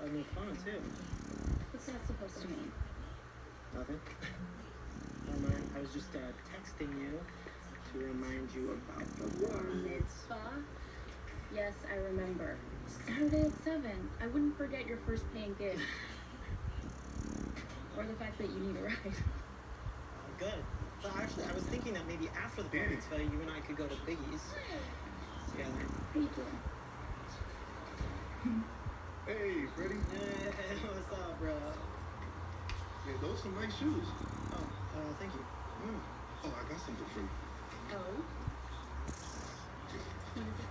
a new phone too. What's that supposed to mean? Nothing. Never mind. I was just texting you to remind you about the Bar mitzvah? Yes, I remember. Saturday at 7. I wouldn't forget your first paying gig. Or the fact that you need a ride. Good. But actually, I was thinking that maybe after the bar mitzvah, you and I could go to Biggie's together. How you doing? Hey, Freddie. Hey, what's up, bro? Yeah, those some nice shoes. Oh, thank you. Oh, I got something for you. Oh? What is it?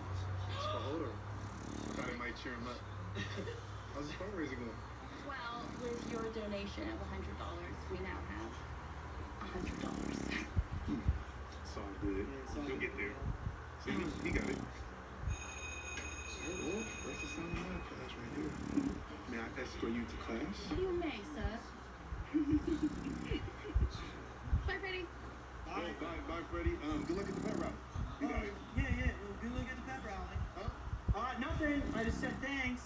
It's for Hodor. Thought it might cheer him up. How's the fundraiser going? Well, with your donation of $100, we now have $100. It's all good. You'll get there. See, he got it. Oh, that's the sound of my class right here. May I escort you to class? You may, sir. Bye, Freddie. Bye, bye, Freddie. Good luck at the pep rally. You got it. Yeah. Good look at the pep rally. Huh? Nothing. I just said thanks.